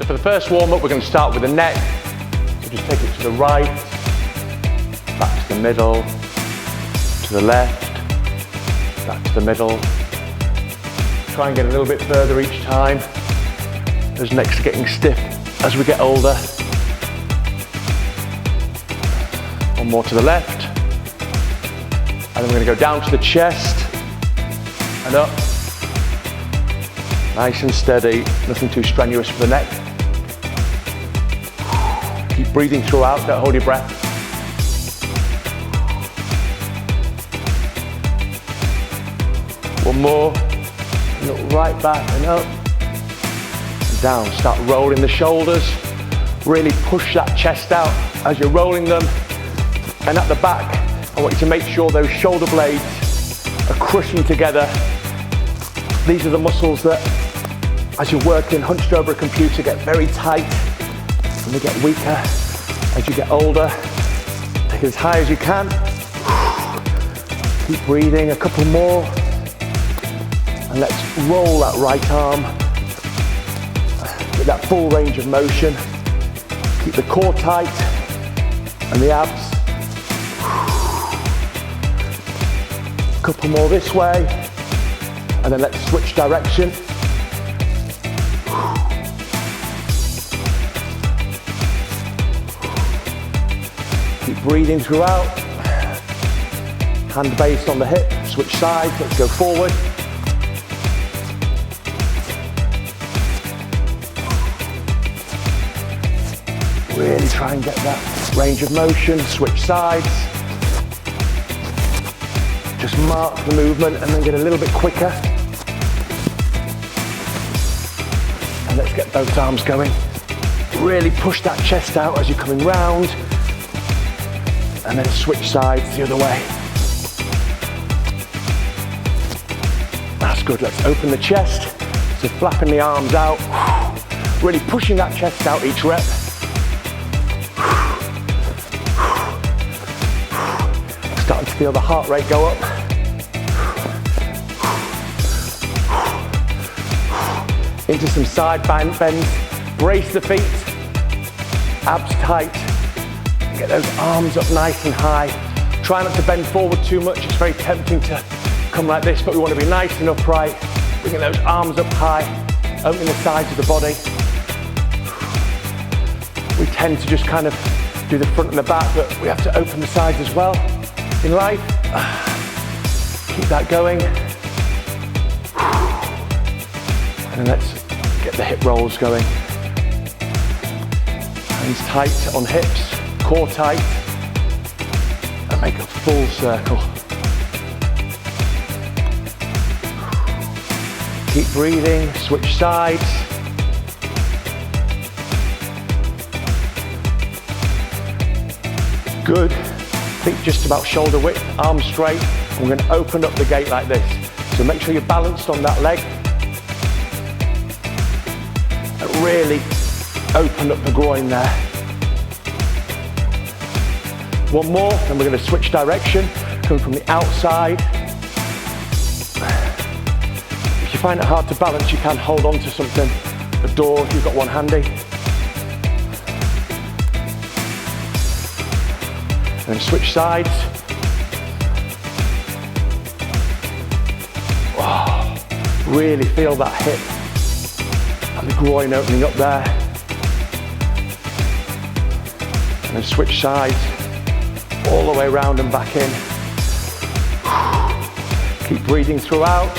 So for the first warm-up, we're going to start with the neck. So just take it to the right, back to the middle, to the left, back to the middle. Try and get a little bit further each time. Those necks are getting stiff as we get older. One more to the left. And then we're going to go down to the chest and up. Nice and steady, nothing too strenuous for the neck. Keep breathing throughout, don't hold your breath. One more, look right back and up, and down. Start rolling the shoulders, really push that chest out as you're rolling them. And at the back, I want you to make sure those shoulder blades are crushing together. These are the muscles that, as you're working hunched over a computer, get very tight and they get weaker as you get older. Take it as high as you can. Keep breathing, a couple more. And let's roll that right arm with that full range of motion. Keep the core tight and the abs. A couple more this way. And then let's switch direction. Keep breathing throughout. Hand base on the hip, switch sides, let's go forward. Really try and get that range of motion, switch sides. Just mark the movement and then get a little bit quicker. And let's get both arms going. Really push that chest out as you're coming round. And then switch sides the other way. That's good, let's open the chest. So flapping the arms out. Really pushing that chest out each rep. Starting to feel the heart rate go up. Into some side bends. Brace the feet. Abs tight. Get those arms up nice and high. Try not to bend forward too much. It's very tempting to come like this, but we want to be nice and upright. Bringing those arms up high. Opening the sides of the body. We tend to just kind of do the front and the back, but we have to open the sides as well in life. Keep that going. And let's get the hip rolls going. Hands tight on hips, core tight, and make a full circle. Keep breathing, switch sides. Good. Feet just about shoulder width, arms straight. We're going to open up the gate like this. So make sure you're balanced on that leg. And really open up the groin there. One more, then we're going to switch direction, coming from the outside. If you find it hard to balance, you can hold on to something. A door, if you've got one handy. And then switch sides. Wow. Really feel that hip and the groin opening up there. And then switch sides all the way around and back in. Keep breathing throughout.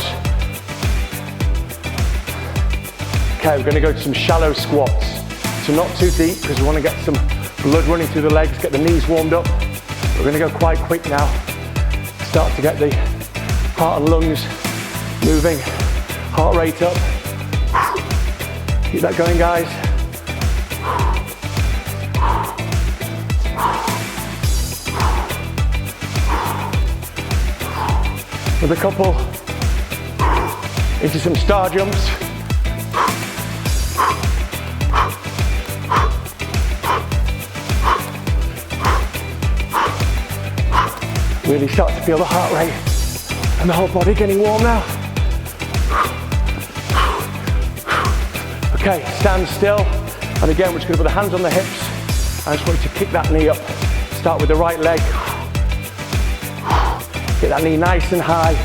Okay, we're going to go to some shallow squats. So not too deep because we want to get some blood running through the legs, get the knees warmed up. We're going to go quite quick now. Start to get the heart and lungs moving, heart rate up. Keep that going, guys. With a couple into some star jumps. Really start to feel the heart rate and the whole body getting warm now. Okay, stand still. And again, we're just gonna put the hands on the hips. I just want you to kick that knee up. Start with the right leg. Get that knee nice and high.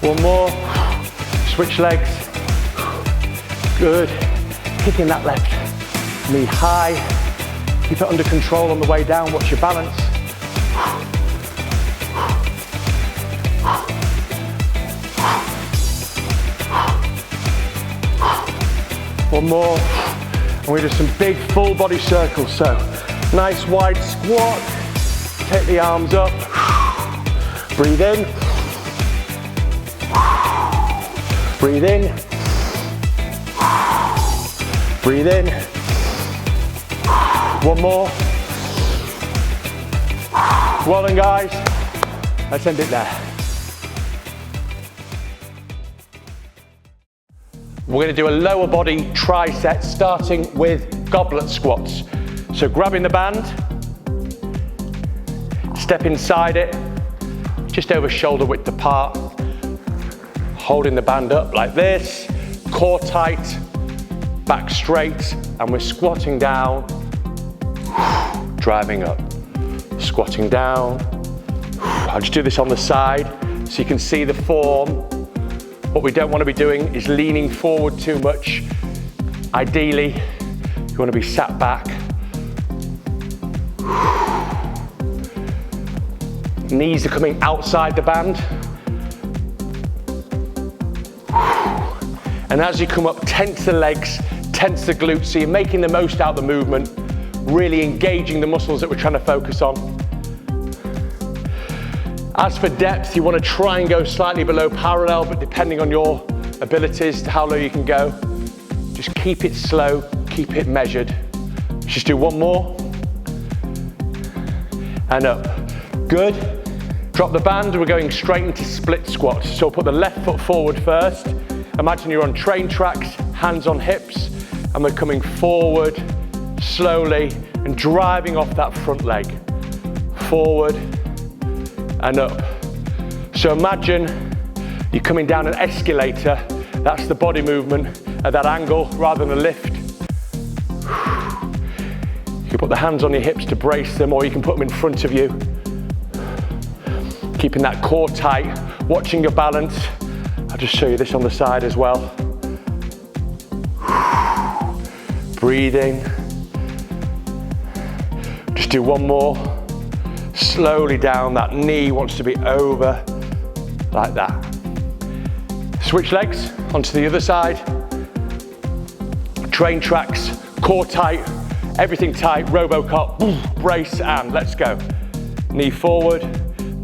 One more. Switch legs. Good. Kicking that left knee high. Keep it under control on the way down. Watch your balance. One more. And we do some big full body circles. So nice wide squat. Take the arms up. Breathe in. Breathe in. Breathe in. One more. Well done, guys. Let's end it there. We're going to do a lower body tricep starting with goblet squats. So grabbing the band, step inside it, just over shoulder width apart, holding the band up like this, core tight, back straight, and we're squatting down, driving up, squatting down. I'll just do this on the side so you can see the form. What we don't want to be doing is leaning forward too much. Ideally, you want to be sat back. Knees are coming outside the band. And as you come up, tense the legs, tense the glutes, so you're making the most out of the movement, really engaging the muscles that we're trying to focus on. As for depth, you want to try and go slightly below parallel, but depending on your abilities to how low you can go, just keep it slow, keep it measured. Just do one more. And up. Good. Drop the band, we're going straight into split squats. So put the left foot forward first. Imagine you're on train tracks, hands on hips, and we're coming forward slowly and driving off that front leg. Forward and up. So imagine you're coming down an escalator. That's the body movement at that angle rather than a lift. You can put the hands on your hips to brace them, or you can put them in front of you. Keeping that core tight, watching your balance. I'll just show you this on the side as well. Breathing. Just do one more. Slowly down, that knee wants to be over, like that. Switch legs onto the other side. Train tracks, core tight, everything tight, Robocop, brace, and let's go. Knee forward,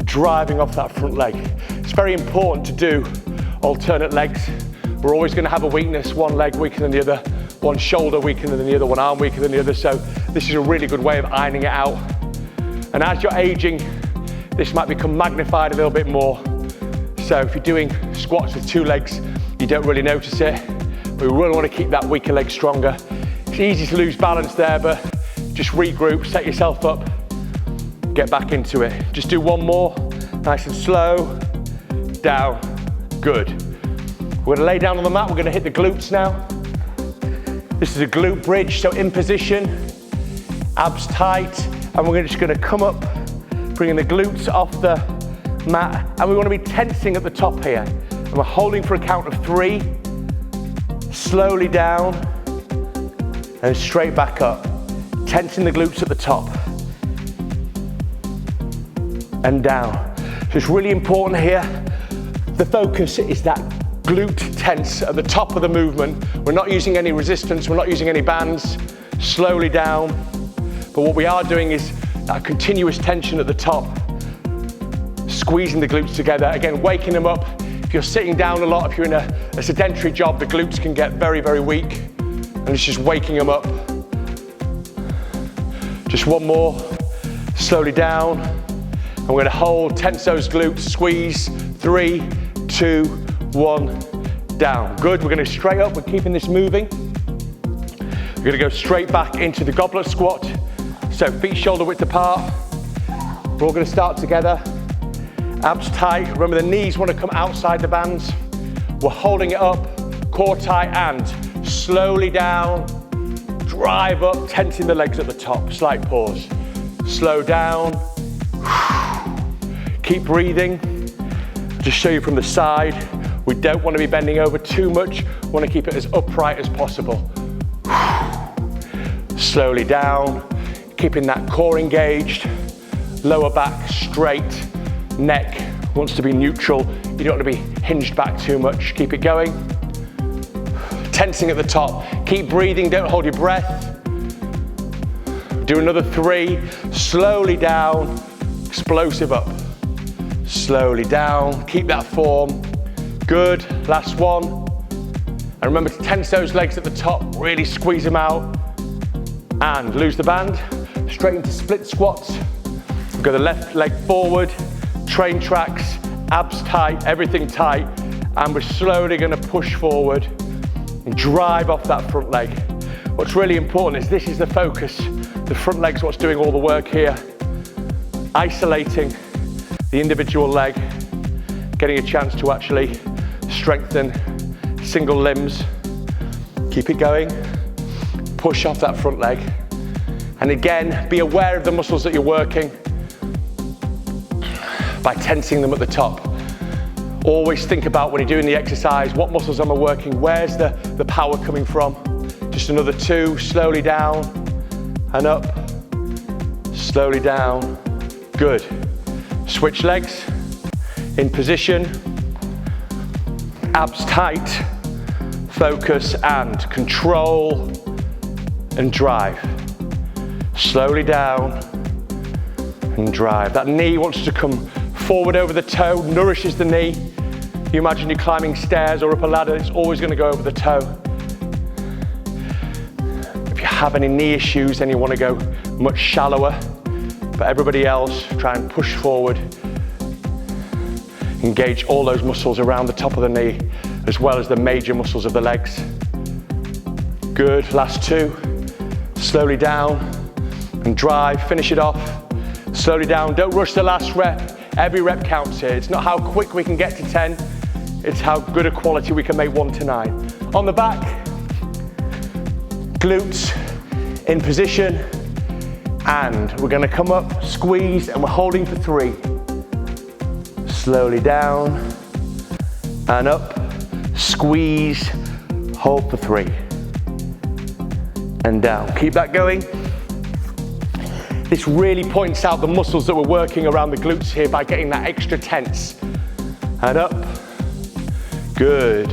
driving off that front leg. It's very important to do alternate legs. We're always going to have a weakness, one leg weaker than the other, one shoulder weaker than the other, one arm weaker than the other, so this is a really good way of ironing it out. And as you're aging, this might become magnified a little bit more. So if you're doing squats with two legs, you don't really notice it. We really want to keep that weaker leg stronger. It's easy to lose balance there, but just regroup, set yourself up, get back into it. Just do one more, nice and slow, down, good. We're gonna lay down on the mat, we're gonna hit the glutes now. This is a glute bridge, so in position, abs tight, and we're just gonna come up, bringing the glutes off the mat, and we wanna be tensing at the top here. And we're holding for a count of 3, slowly down, and straight back up. Tensing the glutes at the top. And down. So it's really important here, the focus is that glute tense at the top of the movement. We're not using any resistance, we're not using any bands. Slowly down. But what we are doing is that continuous tension at the top, squeezing the glutes together, again waking them up. If you're sitting down a lot, if you're in a sedentary job, the glutes can get very, very weak, and it's just waking them up. Just one more, slowly down, and we're gonna hold, tense those glutes, squeeze, 3, 2, 1, down. Good, we're gonna straight up, we're keeping this moving. We're gonna go straight back into the goblet squat. So feet shoulder width apart. We're all gonna start together. Abs tight, remember the knees wanna come outside the bands. We're holding it up, core tight, and slowly down, drive up, tensing the legs at the top. Slight pause. Slow down. Keep breathing. Just show you from the side. We don't want to be bending over too much. We want to keep it as upright as possible. Slowly down, keeping that core engaged, lower back straight, neck wants to be neutral. You don't want to be hinged back too much. Keep it going. Tensing at the top. Keep breathing, don't hold your breath. Do another 3, slowly down, explosive up. Slowly down, keep that form. Good, last one. And remember to tense those legs at the top, really squeeze them out. And lose the band, straight into split squats. Go the left leg forward, train tracks, abs tight, everything tight. And we're slowly gonna push forward and drive off that front leg. What's really important is this is the focus. The front leg's what's doing all the work here. Isolating the individual leg, getting a chance to actually strengthen single limbs. Keep it going. Push off that front leg. And again, be aware of the muscles that you're working by tensing them at the top. Always think about when you're doing the exercise, what muscles am I working? Where's the power coming from? Just another 2, slowly down and up, slowly down. Good. Switch legs, in position, abs tight, focus and control and drive. Slowly down and drive. That knee wants to come forward over the toe, nourishes the knee. You imagine you're climbing stairs or up a ladder, it's always going to go over the toe. If you have any knee issues, then you want to go much shallower. But everybody else, try and push forward. Engage all those muscles around the top of the knee, as well as the major muscles of the legs. Good, last 2. Slowly down and drive, finish it off. Slowly down, don't rush the last rep. Every rep counts here. It's not how quick we can get to 10, it's how good a quality we can make 1 to 9. On the back, glutes in position, and we're gonna come up, squeeze, and we're holding for 3. Slowly down and up, squeeze, hold for 3. And down. Keep that going. This really points out the muscles that we're working around the glutes here by getting that extra tense. And up. Good.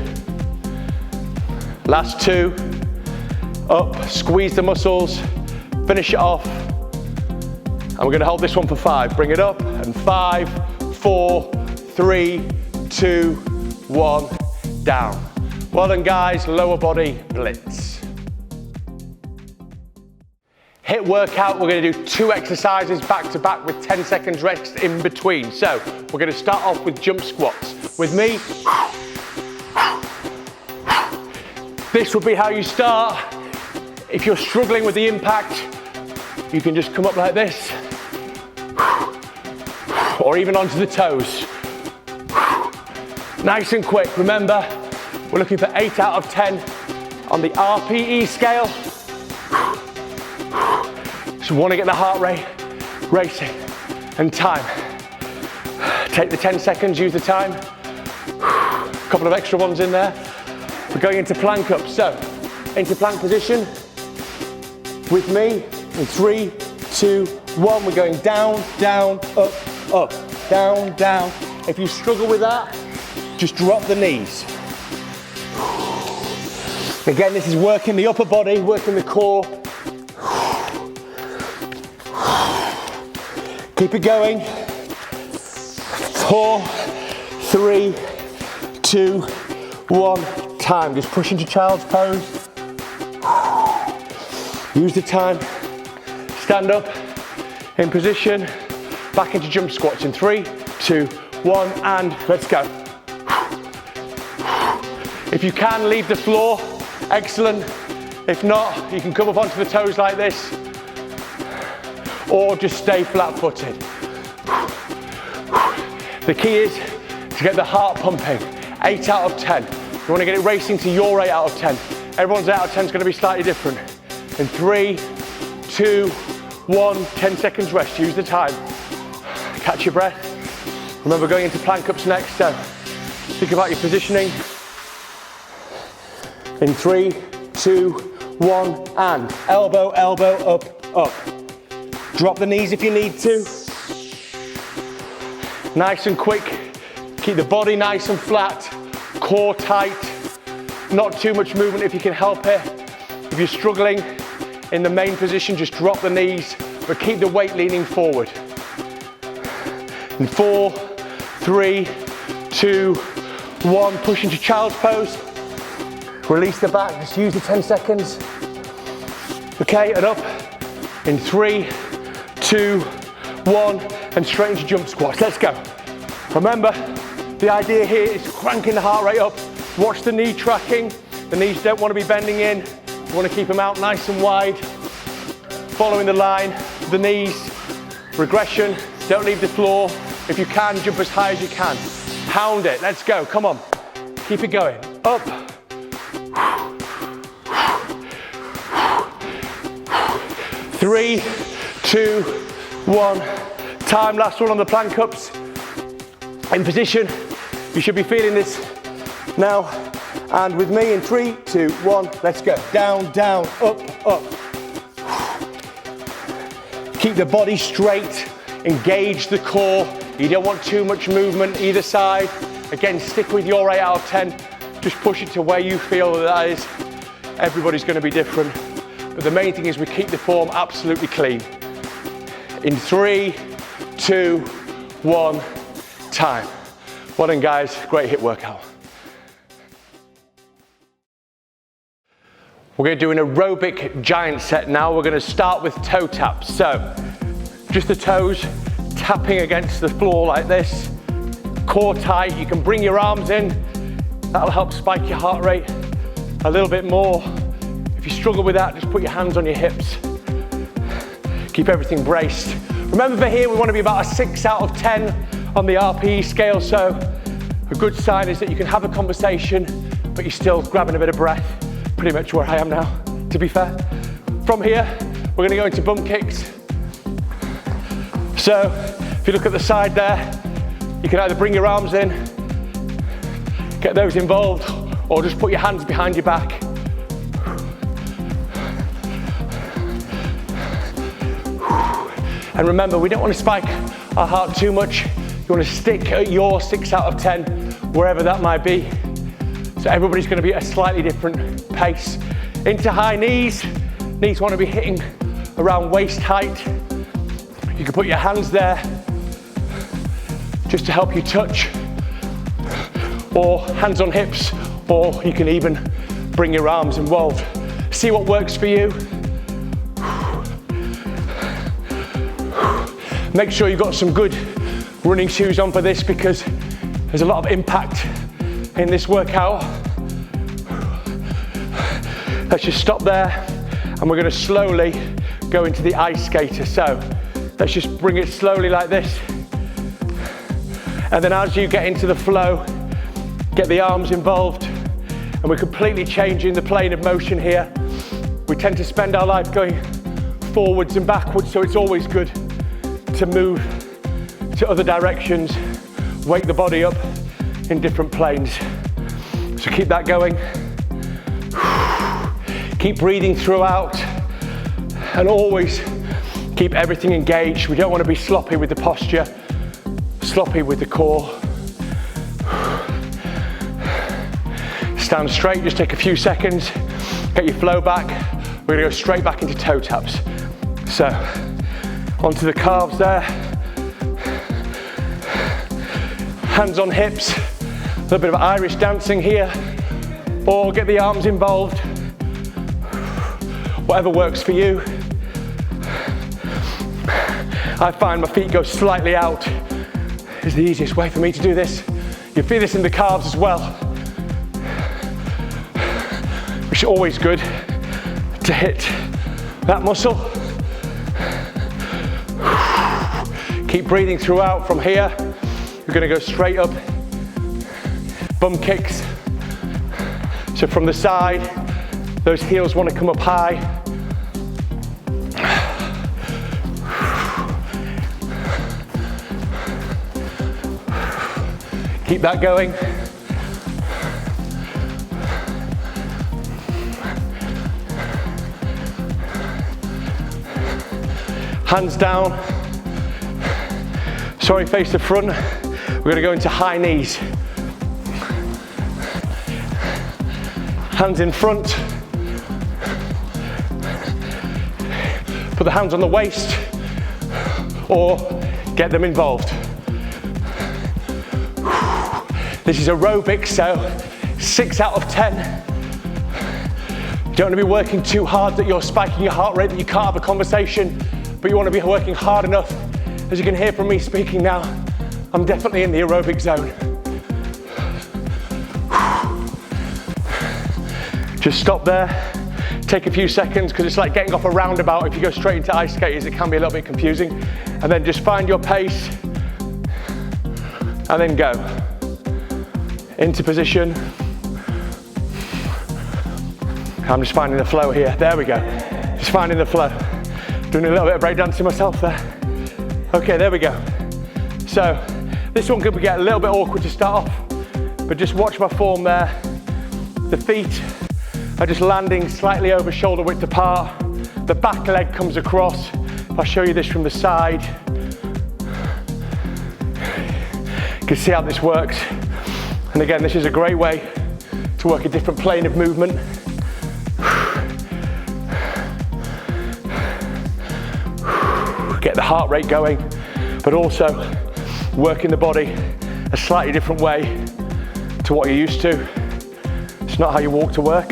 Last 2. Up, squeeze the muscles, finish it off. And we're gonna hold this one for 5. Bring it up, and 5, 4, 3, 2, 1, down. Well done guys, lower body blitz. HIIT workout, we're gonna do 2 exercises back to back with 10 seconds rest in between. So, we're gonna start off with jump squats. With me, this will be how you start. If you're struggling with the impact, you can just come up like this, or even onto the toes. Nice and quick. Remember, we're looking for 8 out of 10 on the RPE scale. So we want to get the heart rate racing and time. Take the 10 seconds, use the time. A couple of extra ones in there. We're going into plank up. So, into plank position with me in 3, 2, 1. We're going down, down, up, up, down, down. If you struggle with that, just drop the knees. Again, this is working the upper body, working the core. Keep it going. 4, 3, 2, 1. Time. Just push into child's pose. Use the time. Stand up in position. Back into jump squats in 3, 2, 1, and let's go. If you can, leave the floor. Excellent. If not, you can come up onto the toes like this, or just stay flat-footed. The key is to get the heart pumping. 8 out of 10. You want to get it racing to your 8 out of 10. Everyone's 8 out of 10 is going to be slightly different. In 3, 2, 1, 10 seconds rest. Use the time. Catch your breath. Remember going into plank ups next, so think about your positioning. In 3, 2, 1, and elbow, elbow, up, up. Drop the knees if you need to. Nice and quick. Keep the body nice and flat. Core tight. Not too much movement if you can help it. If you're struggling in the main position, just drop the knees, but keep the weight leaning forward. In 4, 3, 2, 1, push into child's pose. Release the back, just use the 10 seconds. Okay, and up. In 3, 2, 1, and straight into jump squats. Let's go. Remember, the idea here is cranking the heart rate up. Watch the knee tracking. The knees don't want to be bending in. You want to keep them out nice and wide. Following the line, the knees, regression, don't leave the floor. If you can, jump as high as you can. Pound it, let's go, come on. Keep it going, up. 3, 2, 1. Time, last one on the plank ups. In position, you should be feeling this now. And with me in 3, 2, 1, let's go. Down, down, up, up. Keep the body straight, engage the core. You don't want too much movement either side. Again, stick with your 8 out of 10. Just push it to where you feel that is. Everybody's going to be different. But the main thing is we keep the form absolutely clean. In 3, 2, 1, time. Well done, guys. Great HIIT workout. We're going to do an aerobic giant set now. We're going to start with toe taps. So, just the toes tapping against the floor like this. Core tight. You can bring your arms in. That'll help spike your heart rate a little bit more. If you struggle with that, just put your hands on your hips. Keep everything braced. Remember for here, we want to be about a 6 out of 10 on the RPE scale. So a good sign is that you can have a conversation, but you're still grabbing a bit of breath. Pretty much where I am now, to be fair. From here, we're going to go into bum kicks. So if you look at the side there, you can either bring your arms in, get those involved, or just put your hands behind your back. And remember, we don't want to spike our heart too much. You want to stick at your 6 out of 10, wherever that might be. So everybody's going to be at a slightly different pace. Into high knees. Knees want to be hitting around waist height. You can put your hands there just to help you touch, or hands on hips, or you can even bring your arms involved. See what works for you. Make sure you've got some good running shoes on for this, because there's a lot of impact in this workout. Let's just stop there, and we're going to slowly go into the ice skater. So let's just bring it slowly like this, and then as you get into the flow, get the arms involved, and we're completely changing the plane of motion here. We tend to spend our life going forwards and backwards, so it's always good to move to other directions, wake the body up in different planes. So keep that going. Keep breathing throughout, and always keep everything engaged. We don't want to be sloppy with the posture, sloppy with the core. Stand straight, just take a few seconds, get your flow back. We're going to go straight back into toe taps. So, onto the calves there. Hands on hips, a little bit of Irish dancing here, or get the arms involved. Whatever works for you. I find my feet go slightly out is the easiest way for me to do this. You feel this in the calves as well, which is always good to hit that muscle. Keep breathing throughout. From here, you're going to go straight up, bum kicks. So from the side, those heels want to come up high. Keep that going. Hands down. Sorry, face to front. We're going to go into high knees. Hands in front. Put the hands on the waist or get them involved. This is aerobic, so 6 out of 10. You don't want to be working too hard that you're spiking your heart rate, that you can't have a conversation, but you want to be working hard enough. As you can hear from me speaking now, I'm definitely in the aerobic zone. Just stop there, take a few seconds, because it's like getting off a roundabout. If you go straight into ice skaters, it can be a little bit confusing. And then just find your pace, and then go. Into position. I'm just finding the flow here. There we go. Just finding the flow. Doing a little bit of breakdancing myself there. Okay, there we go. So this one could get a little bit awkward to start off, but just watch my form there. The feet are just landing slightly over shoulder width apart. The back leg comes across. I'll show you this from the side. You can see how this works. And again, this is a great way to work a different plane of movement. Get the heart rate going, but also working the body a slightly different way to what you're used to. It's not how you walk to work.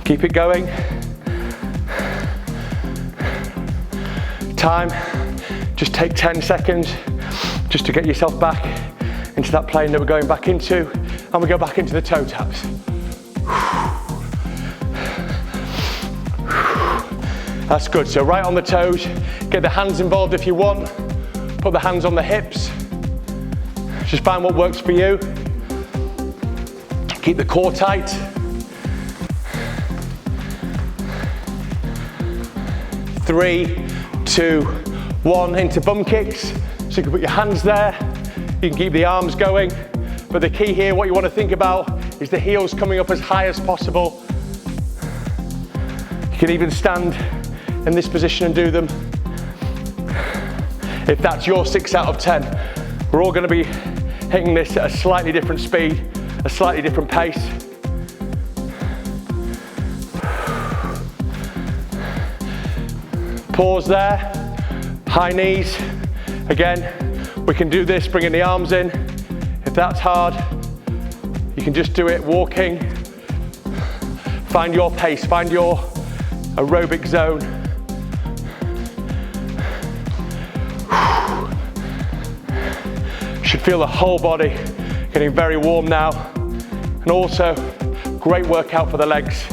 Keep it going. Time, just take 10 seconds just to get yourself back into that plane that we're going back into, and we go back into the toe taps. That's good, so right on the toes, get the hands involved if you want, put the hands on the hips, just find what works for you. Keep the core tight. Three, 2, 1, into bum kicks. So you can put your hands there, you can keep the arms going, but the key here, what you want to think about, is the heels coming up as high as possible. You can even stand in this position and do them. If that's your 6 out of 10, we're all going to be hitting this at a slightly different speed, a slightly different pace. Pause there, high knees. Again, we can do this bringing the arms in. If that's hard, you can just do it walking. Find your pace, find your aerobic zone. Should feel the whole body getting very warm now. And also, great workout for the legs.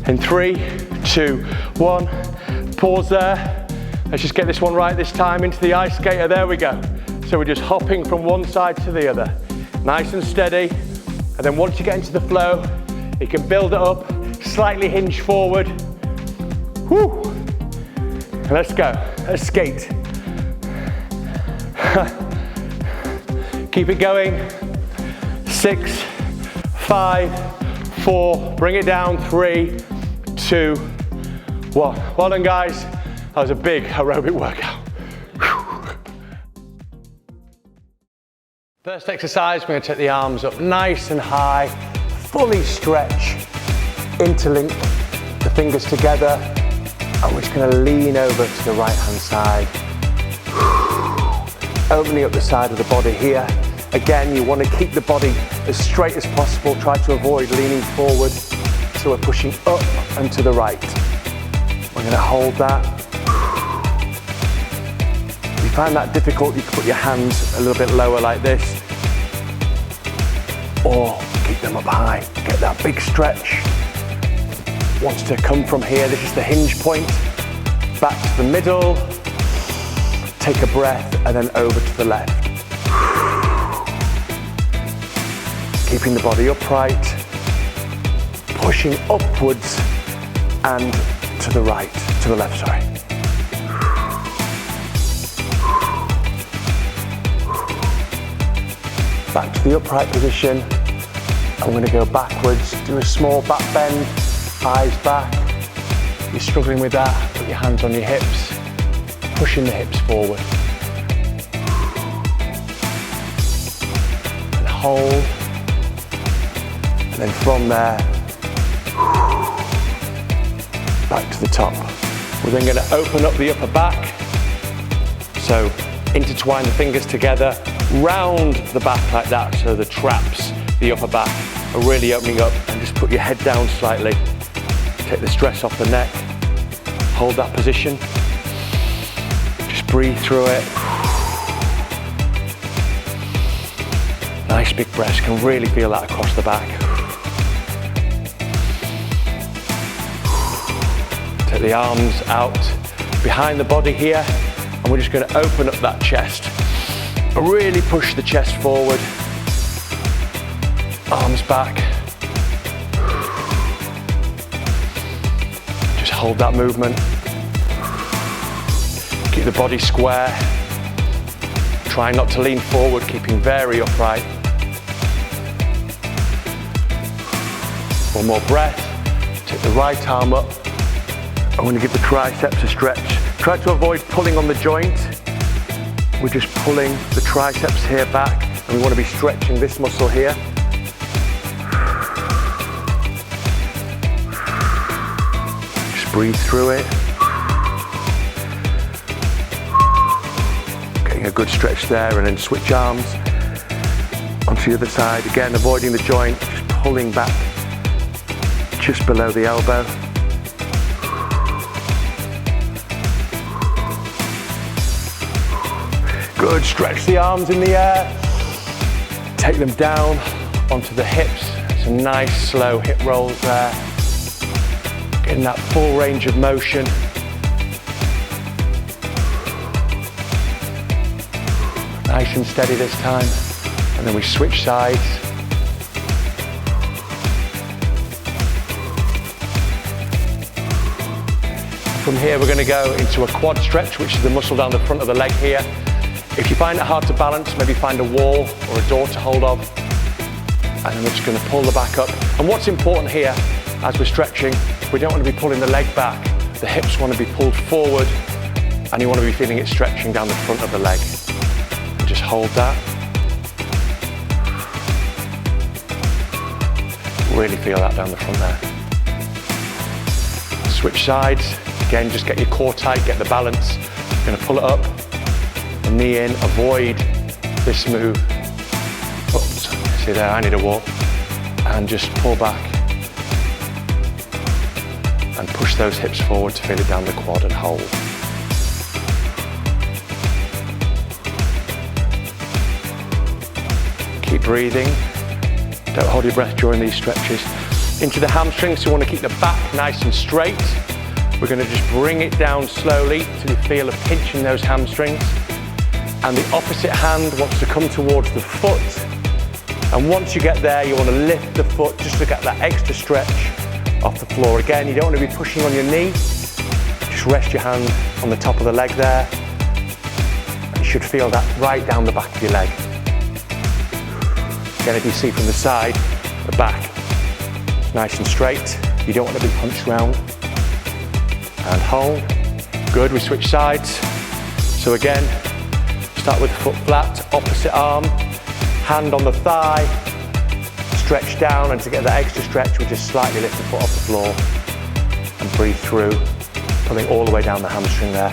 In 3, 2, 1, pause there. Let's just get this one right this time into the ice skater. There we go. So we're just hopping from one side to the other. Nice and steady. And then once you get into the flow, you can build it up, slightly hinge forward. Woo! And let's go. Let's skate. Keep it going. 6, 5, 4. Bring it down. 3, 2, 1. Well done, guys. That was a big aerobic workout. First exercise, we're going to take the arms up nice and high, fully stretch, interlink the fingers together, and we're just going to lean over to the right hand side. Opening up the side of the body here. Again, you want to keep the body as straight as possible, try to avoid leaning forward, so we're pushing up and to the right. We're going to hold that. If you find that difficult, you can put your hands a little bit lower like this, or keep them up high. Get that big stretch. Wants to come from here. This is the hinge point. Back to the middle, Take a breath and then over to the left. Keeping the body upright, pushing upwards and to the right, to the left, sorry. Back to the upright position. I'm going to go backwards, do a small back bend, eyes back. If you're struggling with that, put your hands on your hips, pushing the hips forward. And hold. And then from there, back to the top. We're then going to open up the upper back. So intertwine the fingers together, round the back like that, so the traps, the upper back, are really opening up, and just put your head down slightly. Take the stress off the neck. Hold that position. Just breathe through it. Nice big breaths, can really feel that across the back. Take the arms out behind the body here, and we're just going to open up that chest. Really push the chest forward. Arms back. Just hold that movement. Keep the body square. Try not to lean forward, keeping very upright. One more breath. Take the right arm up. I'm going to give the triceps a stretch. Try to avoid pulling on the joint. We're just pulling the triceps here back, and we want to be stretching this muscle here. Just breathe through it. Getting a good stretch there, and then switch arms onto the other side. Again, avoiding the joint, just pulling back just below the elbow. Good, stretch the arms in the air. Take them down onto the hips. Some nice slow hip rolls there. Getting that full range of motion. Nice and steady this time. And then we switch sides. From here we're going to go into a quad stretch, which is the muscle down the front of the leg here. If you find it hard to balance, maybe find a wall or a door to hold of. And then we're just going to pull the back up. And what's important here, as we're stretching, we don't want to be pulling the leg back. The hips want to be pulled forward, and you want to be feeling it stretching down the front of the leg. And just hold that. Really feel that down the front there. Switch sides. Again, just get your core tight, get the balance. You're going to pull it up. Knee in, avoid this move. Oops, see there, I need a wall. And just pull back. And push those hips forward to feel it down the quad and hold. Keep breathing. Don't hold your breath during these stretches. Into the hamstrings, so you want to keep the back nice and straight. We're going to just bring it down slowly till you feel a pinch in those hamstrings. And the opposite hand wants to come towards the foot. And once you get there, you want to lift the foot just to get that extra stretch off the floor. Again, you don't want to be pushing on your knee. Just rest your hand on the top of the leg there. And you should feel that right down the back of your leg. Again, if you see from the side, the back is nice and straight. You don't want to be punched round. And hold. Good, we switch sides. So again, start with the foot flat, opposite arm, hand on the thigh, stretch down, and to get that extra stretch, we just slightly lift the foot off the floor and breathe through, pulling all the way down the hamstring there.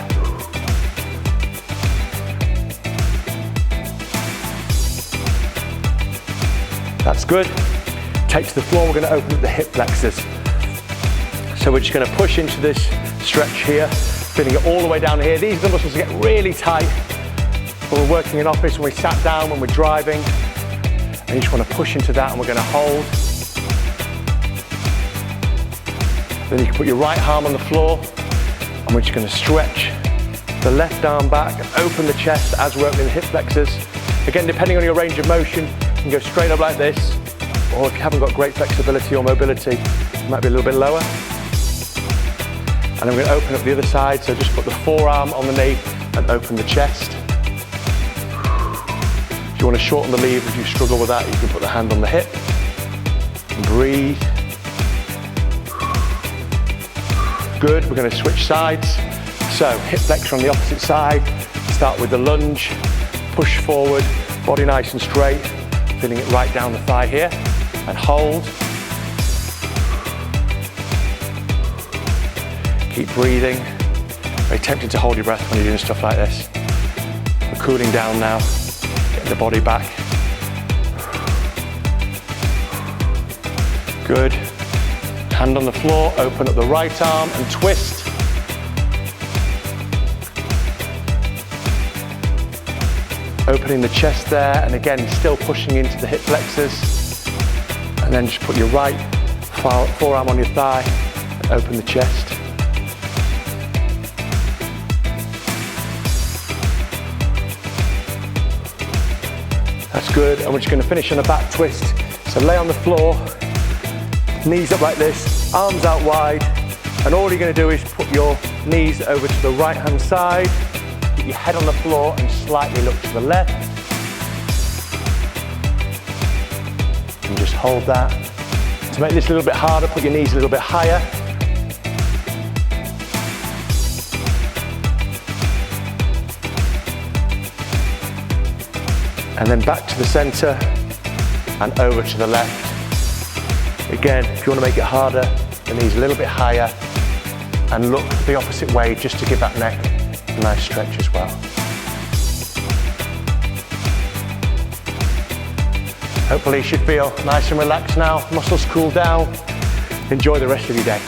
That's good. Take to the floor, we're going to open up the hip flexors. So we're just going to push into this stretch here, feeling it all the way down here. These are the muscles that get really tight when we're working in office, when we sat down, when we're driving. And you just want to push into that, and we're going to hold. Then you can put your right arm on the floor, and we're just going to stretch the left arm back and open the chest as we're opening the hip flexors. Again, depending on your range of motion, you can go straight up like this, or if you haven't got great flexibility or mobility, it might be a little bit lower. And then we're going to open up the other side, so just put the forearm on the knee and open the chest. If you want to shorten the lever, if you struggle with that, you can put the hand on the hip. And breathe. Good, we're going to switch sides. So hip flexor on the opposite side. Start with the lunge, push forward, body nice and straight, feeling it right down the thigh here, and hold. Keep breathing. Very tempting to hold your breath when you're doing stuff like this. We're cooling down now, getting the body back. Good. Hand on the floor, open up the right arm and twist. Opening the chest there, and again, still pushing into the hip flexors. And then just put your right forearm on your thigh and open the chest. That's good, and we're just going to finish on a back twist. So lay on the floor, knees up like this, arms out wide, and all you're going to do is put your knees over to the right hand side, get your head on the floor and slightly look to the left. And just hold that. To make this a little bit harder, put your knees a little bit higher. And then back to the center and over to the left. Again, if you want to make it harder, the knees a little bit higher and look the opposite way just to give that neck a nice stretch as well. Hopefully you should feel nice and relaxed now, muscles cool down. Enjoy the rest of your day.